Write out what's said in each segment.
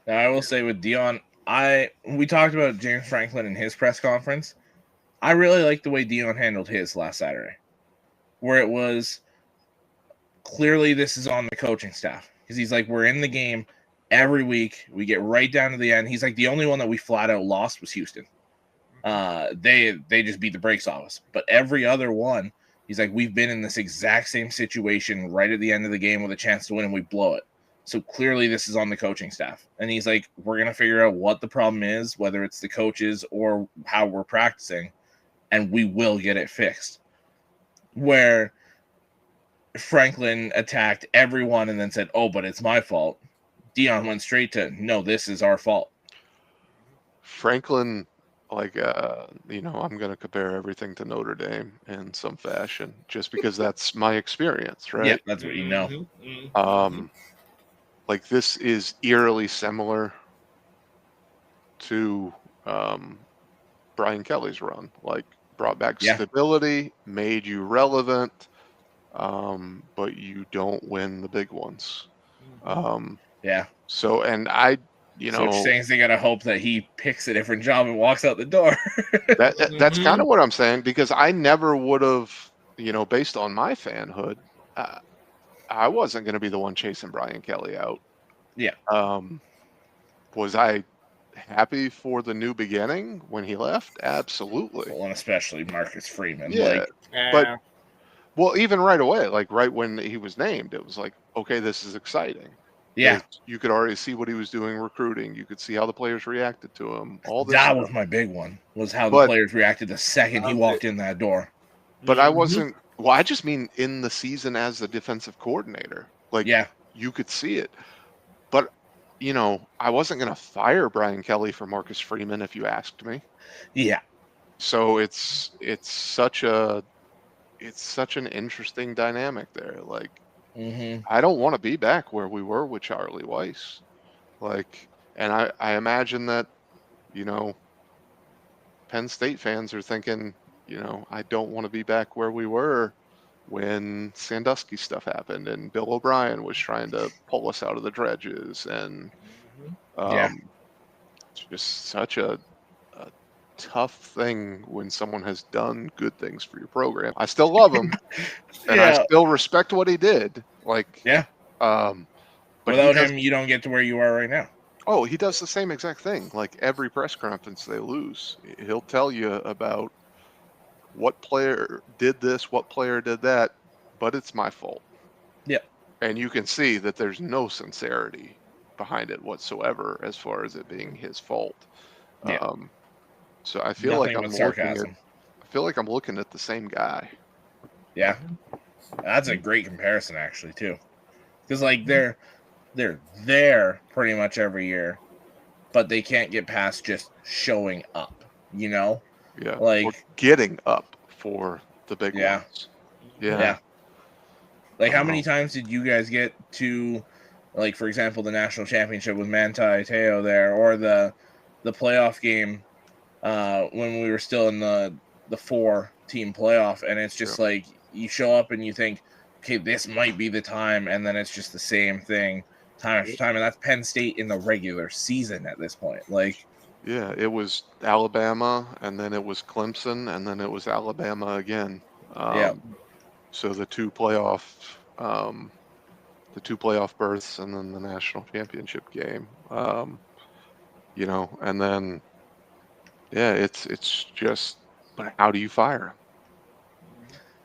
Now, I will say with Dion, we talked about James Franklin in his press conference. I really liked the way Dion handled his last Saturday, where it was clearly this is on the coaching staff, because he's like, we're in the game every week. We get right down to the end. He's like, the only one that we flat out lost was Houston. They just beat the brakes off us. But every other one, he's like, we've been in this exact same situation right at the end of the game with a chance to win, and we blow it. So clearly this is on the coaching staff. And he's like, we're going to figure out what the problem is, whether it's the coaches or how we're practicing, and we will get it fixed. Where Franklin attacked everyone and then said, oh, but it's my fault. Dion went straight to, no, this is our fault. Franklin, I'm going to compare everything to Notre Dame in some fashion, just because that's my experience, right? Yeah, that's what you know. This is eerily similar to Brian Kelly's run. Brought back stability, made you relevant, but you don't win the big ones. So, and I, so what you're saying is they got to hope that he picks a different job and walks out the door. That's kind of what I'm saying, because I never would have, based on my fanhood, I wasn't going to be the one chasing Brian Kelly out. Yeah. Was I happy for the new beginning when he left? Absolutely. Well, and especially Marcus Freeman. Yeah. But, well, even right away, right when he was named, it was like, okay, this is exciting. Yeah. You could already see what he was doing recruiting. You could see how the players reacted to him. All this that stuff. was my big one, was how the players reacted the second he walked in that door. But I wasn't, well, I just mean in the season as the defensive coordinator. You could see it. But, I wasn't going to fire Brian Kelly for Marcus Freeman if you asked me. Yeah. So it's such an interesting dynamic there. I don't want to be back where we were with Charlie Weis. And I imagine that, Penn State fans are thinking, I don't want to be back where we were when Sandusky stuff happened and Bill O'Brien was trying to pull us out of the dredges. And it's just such a tough thing when someone has done good things for your program. I still love him, and I still respect what he did. But without him, you don't get to where you are right now. Oh, he does the same exact thing. Every press conference they lose, he'll tell you about what player did this, what player did that, but it's my fault. Yeah. And you can see that there's no sincerity behind it whatsoever as far as it being his fault. Yeah. So I feel like I'm looking at the same guy. Yeah. That's a great comparison, actually, too. Because, they're there pretty much every year, but they can't get past just showing up, Yeah. Or getting up for the big ones. Yeah. How many times did you guys get to, for example, the national championship with Manti Te'o there, or the playoff game when we were still in the 4-team playoff, and it's just you show up and you think, okay, this might be the time, and then it's just the same thing time after time, and that's Penn State in the regular season at this point. Yeah, it was Alabama, and then it was Clemson, and then it was Alabama again. So the two playoff berths, and then the national championship game. And then it's just, how do you fire him?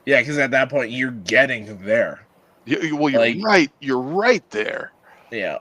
Yeah, because at that point you're getting there. Well, you're right. You're right there. Yeah.